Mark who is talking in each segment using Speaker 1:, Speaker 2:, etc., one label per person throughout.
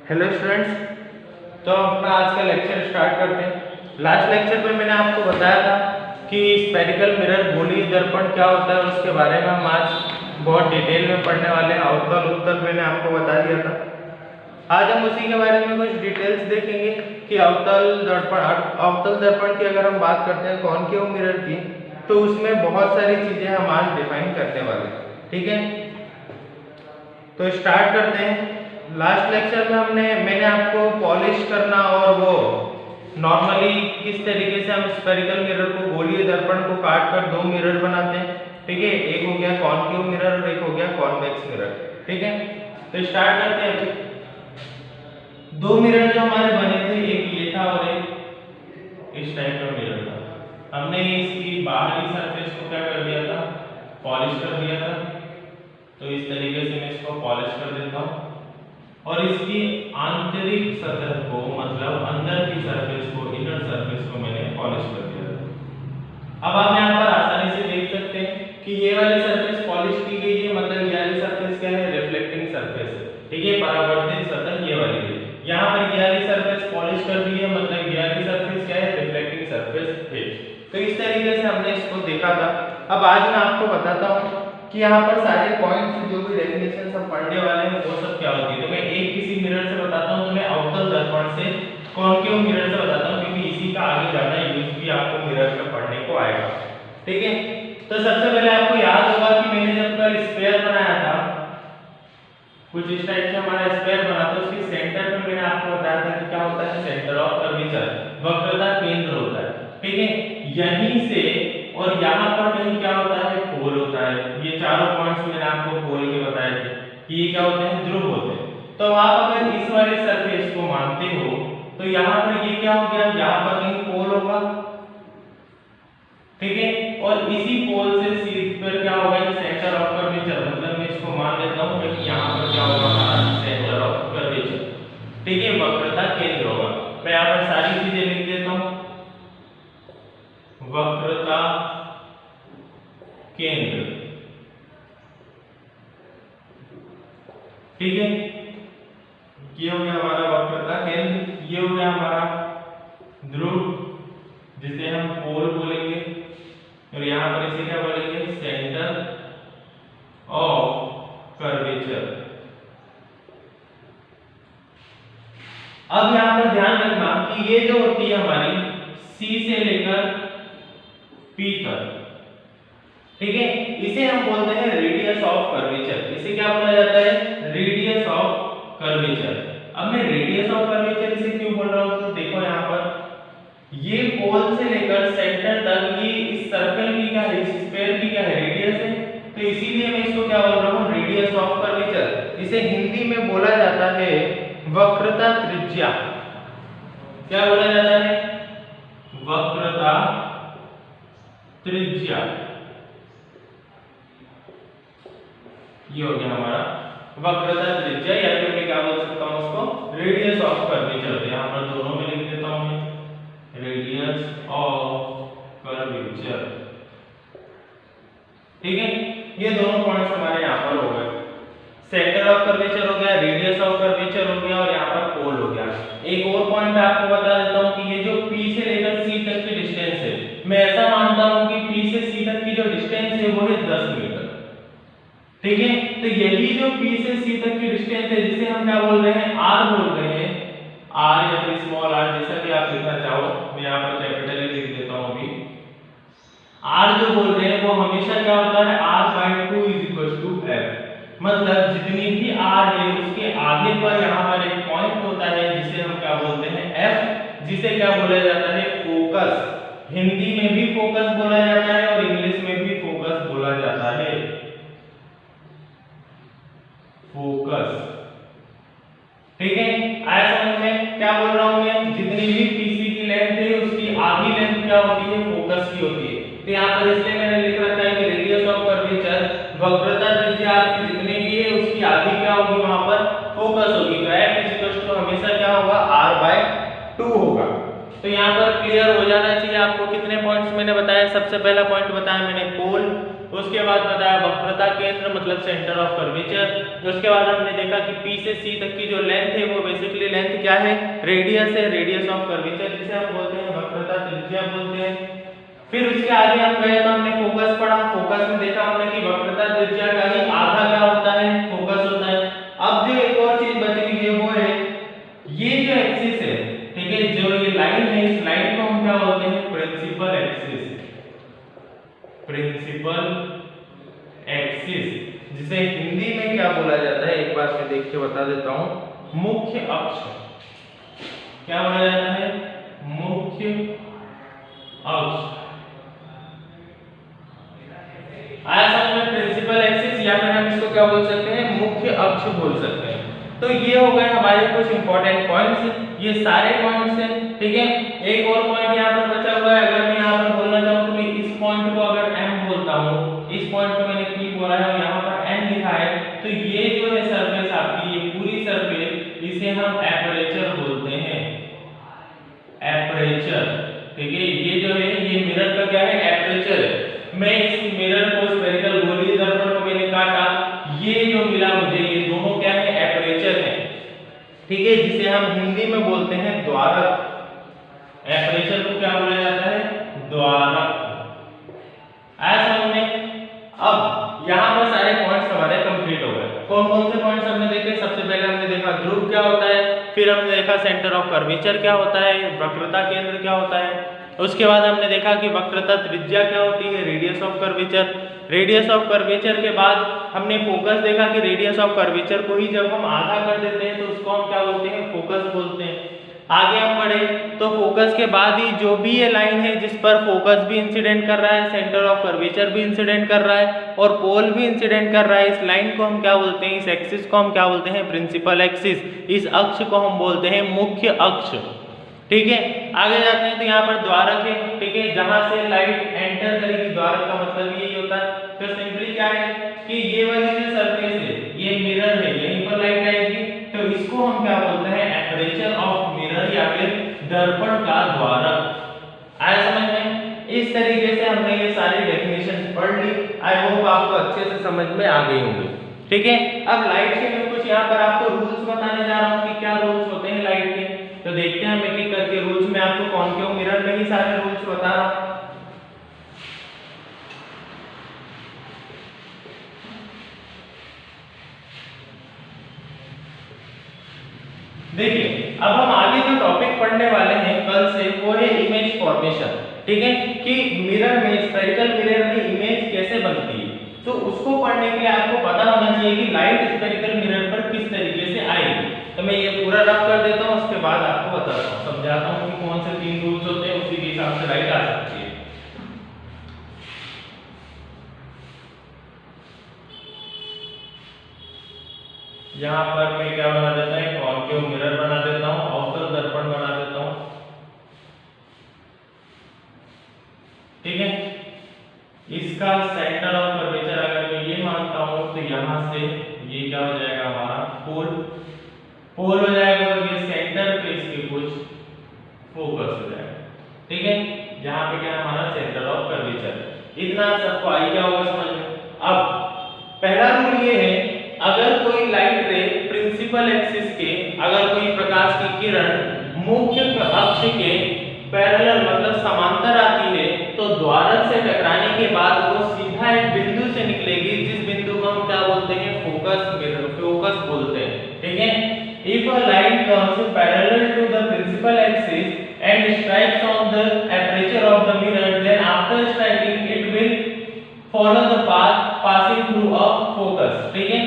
Speaker 1: Hello students, तो अपना आज का लेक्चर स्टार्ट करते हैं। लास्ट लेक्चर में मैंने आपको बताया था कि स्फेरिकल मिरर गोलीय दर्पण क्या होता है, उसके बारे में हम आज बहुत डिटेल में पढ़ने वाले हैं। अवतल उत्तल मैंने आपको बता दिया था। आज हम उसी के बारे में कुछ डिटेल्स देखेंगे कि अवतल दर्पण की अगर हम बात करते हैं कॉनकेव मिरर की, तो उसमें बहुत सारी चीजें हम आज डिफाइन करने वाले हैं। ठीक है, तो स्टार्ट करते हैं। लास्ट लेक्चर में मैंने आपको पॉलिश करना और वो नॉर्मली किस तरीके से हम स्फेरिकल मिरर को गोलीय दर्पण को काट कर दो मिरर बनाते हैं। ठीक है, एक हो गया कॉनकेव मिरर और एक हो गया कॉन्वेक्स मिरर। ठीक है, तो स्टार्ट करते हैं। दो मिरर जो हमारे बने थे, एक ये था और एक इस टाइप का मिरर था। हमने इसकी बाहरी सरफेस को क्या कर दिया था, पॉलिश कर दिया था। तो इस तरीके से मैं इसको पॉलिश कर देता हूँ और इसकी आंतरिक सतह को, मतलब अंदर की सरफेस को, इनर सरफेस को मैंने पॉलिश कर दिया। अब आप यहाँ पर आसानी से देख सकते हैं कि ये वाली सरफेस पॉलिश की गई है, मतलब ये वाली सरफेस क्या है, रिफ्लेक्टिंग सरफेस है। ठीक है, परावर्तित सतह ये वाली है। यहाँ पर ये वाली सरफेस पॉलिश कर दी है, मतलब ये वाली सरफेस क्या है, रिफ्लेक्टिंग सरफेस है। तो इस तरीके से हमने इसको देखा था। अब आज मैं आपको बताता हूँ कि यहाँ पर सारे पॉइंट्स जो भी डेफिनेशन हम पढ़ने वाले हैं वो सब क्या होती है। तो मैं एक किसी मिरर से बताता हूँ, तो मैं अवतल दर्पण से कॉनकेव मिरर से बताता हूँ, क्योंकि इसी का आगे ज्यादा यूज भी आपको मिरर में पढ़ने को आएगा। ठीक है, तो सबसे पहले आपको याद होगा कि मैंने जब कल स्फेयर बनाया था, कुछ इस टाइप से हमारा स्फेयर बना था, उसके सेंटर में मैंने आपको बताया था कि क्या होता है, सेंटर ऑफ कर्वेचर, वक्रता केंद्र होता है। ठीक है, यहीं से और यहाँ पर कहीं क्या होता है, पोल होता है। ये चारों पॉइंट्स मैंने आपको पोल के बताए थे कि ये क्या होते हैं, ध्रुव होते हैं। तो आप अगर इस वाले सरफेस को मानते हो तो यहाँ पर ये क्या हो गया, यहाँ पर कहीं पोल होगा। ठीक है, और इसी पोल से सीधे पर क्या होगा, सेंटर ऑफ कर्वेचर, मतलब मैं इसको मान लेता हूँ कि यहाँ पर क्या होगा, हमारा सेंटर ऑफ कर्वेचर। ठीक है, वक्रता केंद्र होगा। मैं यहाँ पर सारी चीजें लिख देता हूँ, वक्रता केंद्र। ठीक है, ये हो गया हमारा वक्रता केंद्र, ये हो गया हमारा ध्रुव जिसे हम पोल बोलेंगे, और यहाँ पर इसे क्या बोलेंगे, सेंटर ऑफ कर्वेचर। अब यहाँ पर ध्यान रखना कि ये जो होती है हमारी C से लेकर P तक, ठीक है, इसे हम बोलते हैं रेडियस ऑफ कर्वेचर। इसे क्या बोला जाता है, रेडियस ऑफ कर्वेचर। अब मैं रेडियस ऑफ कर्वेचर इसे क्यों बोल रहा हूं, तो देखो यहाँ पर ये पोल से लेकर सेंटर तक, ये इस सर्कल की क्या है, इस स्फीयर की क्या है, रेडियस है। तो इसीलिए मैं इसको क्या बोल रहा हूँ, रेडियस ऑफ कर्वेचर। इसे हिंदी में बोला जाता है वक्रता त्रिज्या। क्या बोला जाता है, वक्रता त्रिज्या। ये हो गया हमारा वक्रता त्रिज्या, या फिर मैं क्या बोल सकता हूं उसको, रेडियस ऑफ कर्वेचर। यहां पर दोनों में लिख देता हूं मैं, रेडियस ऑफ कर्वेचर। ठीक है, ये दोनों पॉइंट्स हमारे यहां पर हो गए। सेंटर ऑफ कर्वेचर हो गया, रेडियस ऑफ कर्वेचर हो गया, और यहां पर पोल हो गया। एक और पॉइंट आपको बता देता हूं कि ये जो P से लेकर C तक की डिस्टेंस है, मैं ऐसा मानता हूं कि P से C तक की जो डिस्टेंस है वो है 10 मीटर। ठीक है, तो यही जो P से C तक की डिस्टेंस है, जिसे हम क्या बोल रहे हैं, R बोल रहे हैं, R या फिर स्मॉल r, जैसा भी आप लिखना चाहो। मैं यहाँ पर कैपिटल लिख देता हूँ अभी। R जो बोल रहे हैं वो हमेशा क्या होता है, R/2 = F। मतलब जितनी भी R है उसके आगे पर यहाँ पर एक पॉइंट होता है जिसे हम क्या बोलते हैं, F, जिसे क्या बोला जाता है, फोकस। हिंदी में भी फोकस बोला जाता है और इंग्लिश में भी फोकस बोला जाता है, फोकस। ठीक है, आया समझ में क्या बोल रहा हूं मैं, जितनी भी पीसी की लेंथ है उसकी आधी लेंथ क्या होती है, फोकस की होती है। तो यहाँ पर इसलिए मैंने लिख रखा है कि रेडियस ऑफ कर्वेचर, वक्रता त्रिज्या आपकी जितनी भी है उसकी आधी क्या होगी, वहां पर फोकस होगी। तो F हमेशा क्या होगा, R/2 होगा। तो यहाँ पर क्लियर हो जाना चाहिए आपको। कितने पॉइंट्स मैंने बताया, सबसे पहला पॉइंट बताया मैंने पोल, उसके बाद बताया वक्रता केंद्र मतलब सेंटर ऑफ कर्वेचर। उसके बाद हमने देखा कि P से C तक की जो लेंथ है वो बेसिकली लेंथ क्या है, रेडियस है, रेडियस ऑफ कर्वेचर जिसे हम बोलते हैं वक्रता त्रिज्या बोलते हैं। फिर उसके आगे हम गए तो हमने फोकस पढ़ा, फोकस में देखा हमने कि वक्रता त्रिज्या का ही आधा क्या होता है, फोकस होता है। अब जो एक और चीज बच गई है वो है ये जो एक्सिस है, ठीक है, जो ये लाइन है, इस लाइन को हम क्या बोलते हैं, प्रिंसिपल एक्सिस, प्रिंसिपल एक्सिस, जिसे हिंदी में क्या बोला जाता है, एक बार मैं देख के बता देता हूं, मुख्य अक्ष। क्या बोला जाता है, मुख्य अक्ष। आया समझ में, प्रिंसिपल एक्सिस या फिर हम इसको क्या बोल सकते हैं, मुख्य अक्ष बोल सकते हैं। तो ये हो गए हमारे कुछ इंपॉर्टेंट पॉइंट्स, ये सारे पॉइंट्स हैं, ठीक है। एक और पॉइंट यहाँ पर बचा हुआ है, अगर मैं यहाँ पर बोलना चाहूँ तो मैं इस पॉइंट को अगर m बोलता हूँ, इस पॉइंट को मैंने p बोला है और यहाँ पर n लिखा है, तो ये जो है सरफेस आपकी, ये पूरी सरफेस, इसे हम एपरेचर बोलते हैं, एपरेचर, ठीक है। ये जो है ये मिरर का क्या है, एपरेचर है। मैं इस मिरर को स्फेरिकल गोलीय दर्पण को मैंने काटा, ये जो मिला मुझे, ये दोनों क्या है, एपरेचर है, ठीक है, जिसे हम हिंदी में बोलते हैं द्वारक। एपरेचर को क्या बोला जाता है, द्वारक। आया समझ में। अब यहाँ पर सारे पॉइंट्स हमारे कंप्लीट हो गए। कौन कौन से पॉइंट्स हमने देखे, सबसे पहले हमने देखा ध्रुव क्या होता है, फिर हमने देखा सेंटर ऑफ कर्वेचर क्या होता है, वक्रता केंद्र क्या होता है, उसके बाद हमने देखा कि वक्रता त्रिज्या क्या होती है, radius of curvature. Radius of curvature के बाद हमने फोकस देखा कि रेडियस ऑफ कर्वेचर को ही जब हम आधा कर देते हैं तो उसको हम क्या बोलते हैं, फोकस बोलते हैं। आगे हम बढ़े तो फोकस के बाद ही जो भी ये लाइन है जिस पर फोकस भी इंसिडेंट कर रहा है, सेंटर ऑफ कर्वेचर भी इंसिडेंट कर रहा है और पोल भी इंसिडेंट कर रहा है, इस लाइन को हम क्या बोलते हैं, इस एक्सिस को हम क्या बोलते हैं, प्रिंसिपल एक्सिस। इस अक्ष को हम बोलते हैं मुख्य अक्ष, ठीक है। आगे जाते हैं तो यहाँ पर द्वारक है, ठीक है, जहां से लाइट एंटर करेगी, द्वारक का मतलब यही होता है। तो सिंपली क्या है कि ये वाली जो सरफेस है, ये मिरर है, यहीं पर लाइट आएगी, तो इसको हम क्या बोलते हैं, एपरेचर ऑफ मिरर या फिर दर्पण का द्वारक। आया समझ में। इस तरीके से हमने ये सारी डेफिनेशन पढ़ ली। आई होप आपको अच्छे से समझ में आ गई होंगी, ठीक है। अब लाइट के मैं कुछ यहाँ पर आपको रूल्स बताने जा रहा हूँ कि क्या रूल्स होते हैं लाइट के। तो देखते हैं हम एक एक करके रूल्स में आपको कॉन्केव मिरर में ही सारे रूल्स बता रहा हूं। देखिए अब हम आगे जो टॉपिक पढ़ने वाले हैं कल से वो है इमेज फॉर्मेशन, ठीक है, कि मिरर में, स्फेरिकल मिरर में इमेज कैसे बनती है। तो उसको पढ़ने के लिए आपको पता होना चाहिए कि लाइट स्फेरिकल मिरर पर किस तरीके से आएगी। तो मैं ये पूरा रफ कर देता हूँ, उसके बाद आपको बताता हूँ, समझाता हूँ कि कौन से 3 रूल्स होते हैं, उसी के हिसाब से लाइट आ सकती है। यहाँ पर मैं क्या बना देता हूँ, कॉन्केव मिरर बना देता हूँ, अवतल दर्पण बना देता हूँ, ठीक है। इसका सेंटर ऑफ कर्वेचर अगर मैं ये मानता हूँ तो यहाँ से ये क्या हो जाएगा, हमारा पोल हो जाएगा और ये सेंटर पे इसके कुछ फोकस हो जाएगा, ठीक है। यहाँ पे क्या हमारा सेंटर ऑफ कर्वेचर। इतना सबको आई क्या होगा समझ में। अब पहला रूल ये है, अगर कोई लाइट रे प्रिंसिपल एक्सिस के, अगर कोई प्रकाश की किरण मुख्य अक्ष के पैरेलल मतलब समांतर आती है तो द्वारक से टकराने के बाद वो सीधा एक बिंदु से निकलेगी, जिस बिंदु को हम क्या बोलते हैं, फोकस बोलते हैं, ठीक है। If a line comes parallel to the principal axis and strikes on the aperture of the mirror, then after striking it will follow the path passing through a focus, ठीक है।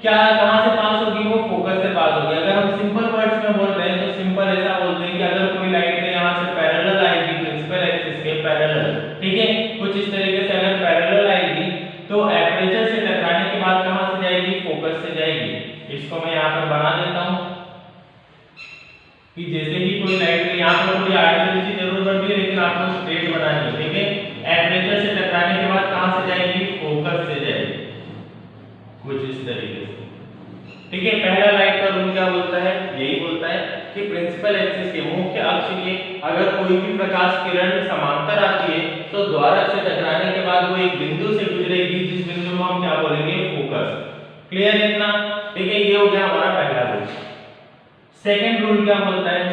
Speaker 1: क्या कहां से पास होगी, वो फोकस से पास होगी। अगर हम सिंपल वर्ड्स में बोल रहे हैं तो सिंपल ऐसा बोलते हैं कि अगर कोई लाइट है यहां से पैरेलल आएगी प्रिंसिपल एक्सिस के पैरेलल, ठीक है, कुछ इस तरीके से अगर पैरेलल आएगी तो एपरेचर से टकराने के बाद कहां से जाएगी, फोकस से जाएगी। इसको मैं यहाँ पर बना देता हूँ कि जैसे ही कोई लाइट है, यहाँ पर थोड़ी आर्टिफिशियल चीज जरूर बनती है लेकिन आपको स्ट्रेट बनानी है, ठीक है। एपरेचर से टकराने के बाद कहां से जाएगी, फोकस से जाएगी, कुछ इस तरीके से, ठीक है। पहला लाइट का रूल क्या बोलता है, यही बोलता है कि प्रिंसिपल एक्सिस के, मुख्य अक्ष के अगर कोई भी प्रकाश किरण समांतर आती है तो द्वारक से टकराने के बाद वो एक बिंदु से गुजरेगी, जिस बिंदु को हम क्या बोलेंगे, फोकस। क्लियर है इतना, ठीक है। ये हो गया हमारा पहला रूल। सेकेंड रूल क्या बोलता है,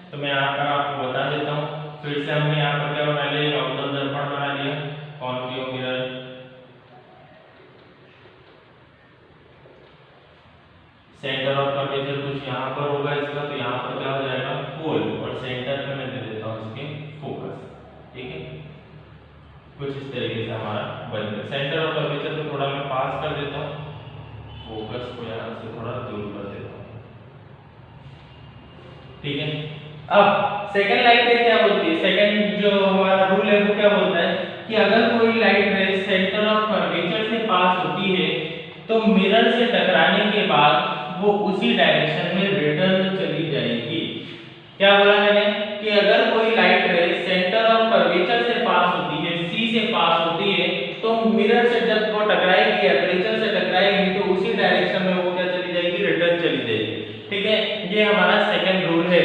Speaker 1: तो मैं यहाँ पर आपको बता देता हूँ। फिर से हमने यहाँ पर क्या बना लिया, अवतल दर्पण बना लिया, concave mirror, centre of curvature कुछ यहाँ पर होगा इसका, तो यहाँ पर क्या हो जाएगा पोल, और सेंटर पे मैं दे देता हूँ इसके फोकस। ठीक है, कुछ इस तरीके से हमारा बन गया। सेंटर ऑफ कर्वेचर को थोड़ा मैं पास कर देता हूँ, फोकस को यहाँ से थोड़ा दूर कर देता हूँ। ठीक है, अब सेकंड लाइट रे क्या बोलती है, सेकंड जो हमारा रूल है वो क्या बोलता है कि अगर कोई लाइट रे सेंटर ऑफ कर्वेचर से पास होती है तो मिरर से टकराने के बाद वो उसी डायरेक्शन में रिटर्न चली जाएगी। क्या बोला मैंने कि अगर कोई लाइट रे सेंटर ऑफ कर्वेचर से पास होती है, सी से पास होती है, तो मिरर से जब वो टकराएगी, एपर्चर से टकराएगी, तो उसी डायरेक्शन में वो क्या चली जाएगी, रिटर्न चली जाएगी। ठीक है, ये हमारा सेकंड रूल है।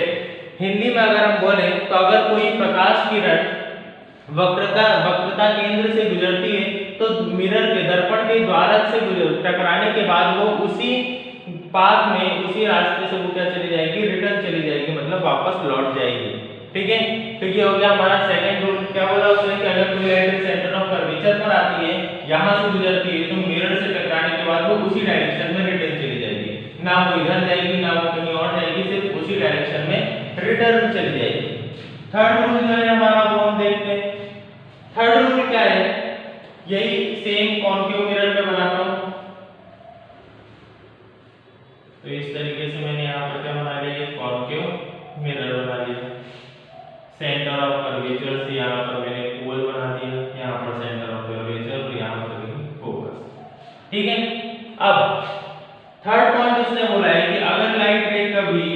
Speaker 1: हिंदी में अगर हम बोले तो अगर कोई प्रकाश किरण वक्रता केंद्र से गुजरती है तो मिरर के दर्पण के द्वारक से टकराने के बाद वो उसी पाथ में, उसी रास्ते से वो क्या चली जाएगी, रिटर्न चली जाएगी, मतलब वापस लौट जाएगी। ठीक है, तो ये हो गया हमारा सेकंड रूल। क्या बोला उसने कि अगर कोई लाइट सेंटर ऑफ कर्वेचर पर आती है, यहां से गुजरती है, तो मिरर से टकराने के बाद वो उसी डायरेक्शन में रिटर्न चली जाएगी, ना वो इधर जाएगी ना वो कहीं और जाएगी, सिर्फ उसी डायरेक्शन में रिटर्न चली जाएगी। थर्ड रूल जो है हमारा वो हम देखते हैं। थर्ड रूल क्या है, यही सेम कॉन्केव मिरर में बनाता हूं, तो इस तरीके से मैंने यहाँ पर क्या बना लिया, कॉन्केव मिरर बना लिया। सेंटर ऑफ कर्वेचर से यहाँ पर मैंने पोल बना दिया, यहाँ पर सेंटर ऑफ कर्वेचर और यहाँ पर फोकस। ठीक है, अब थर्ड पॉइंट उसने बोला है कि अगर लाइट रे कभी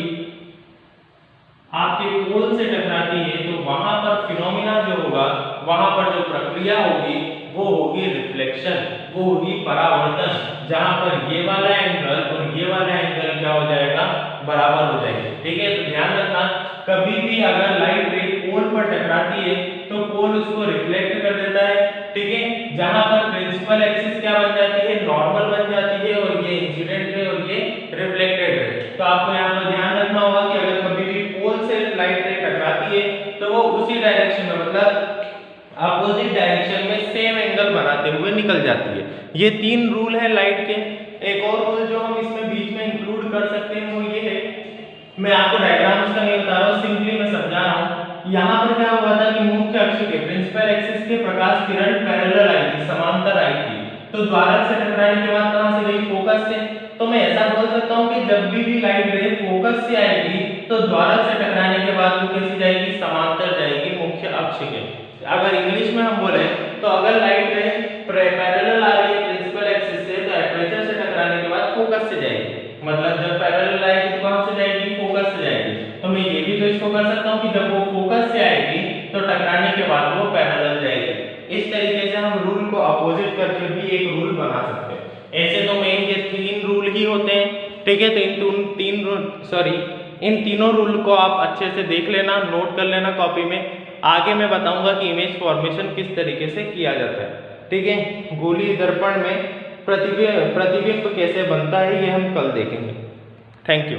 Speaker 1: आपके पोल से टकराती है तो वहां पर फिनोमिना जो होगा, वहां पर जो प्रक्रिया होगी वो होगी रिफ्लेक्शन, वो होगी परावर्तन, जहां पर ये वाला एंगल और ये वाला एंगल क्या हो जाएगा, बराबर हो जाएंगे। ठीक है, तो ध्यान रखना कभी भी अगर लाइट रे पोल पर टकराती है तो पोल उसको रिफ्लेक्ट कर देता है। ठीक है, जहां पर प्रिंसिपल एक्सिस क्या बन जाती है, नॉर्मल बन जाती है, और ये इंसिडेंट रे और ये रिफ्लेक्टेड रे। तो आपको यहाँ पर ध्यान रखना होगा कि अगर कभी भी पोल से लाइट रे टकराती है तो वो उसी डायरेक्शन में, मतलब अपोजिट डायरेक्शन में सेम एंगल बनाते हुए निकल जाती है। ये तीन रूल है लाइट के। एक और रूल जो हम इसमें बीच में इंक्लूड कर सकते हैं वो ये है, मैं आपको डायग्राम्स का नहीं बता रहा हूँ, सिंपली मैं समझा रहा हूँ। यहाँ पर क्या हुआ था कि मुख्य अक्ष के प्रिंसिपल एक्सिस के प्रकाश किरण पैरेलल आई थी, समांतर आई थी, तो द्वारक से टकराने के बाद कहां से गई, फोकस से। तो मैं ऐसा बोल सकता हूँ कि जब भी लाइट रे फोकस से आएगी तो द्वारक से टकराने के बाद वो कैसी जाएगी, समांतर जाएगी मुख्य अक्ष के। अगर इंग्लिश में हम बोले तो अगर लाइट रे पैरेलल आ रही है प्रिंसिपल एक्सिस से तो एपर्चर से टकराने के बाद फोकस से जाएगी, मतलब जब पैरेलल आएगी तो कहां से जाएगी, फोकस से जाएगी। तो मैं ये भी तो इसको कर सकता हूं कि जब वो फोकस से आएगी तो टकराने के बाद वो पैरेलल जाएगी। इस तरीके से हम रूल को अपोजिट करके भी एक रूल बना सकते हैं। ऐसे तो मेन ये तीन रूल ही होते हैं। ठीक है, तो इन तीनों रूल को आप अच्छे से देख लेना, नोट कर लेना कॉपी में। आगे मैं बताऊंगा कि इमेज फॉर्मेशन किस तरीके से किया जाता है। ठीक है, गोलीय दर्पण में प्रतिबिंब कैसे बनता है ये हम कल देखेंगे। Thank you.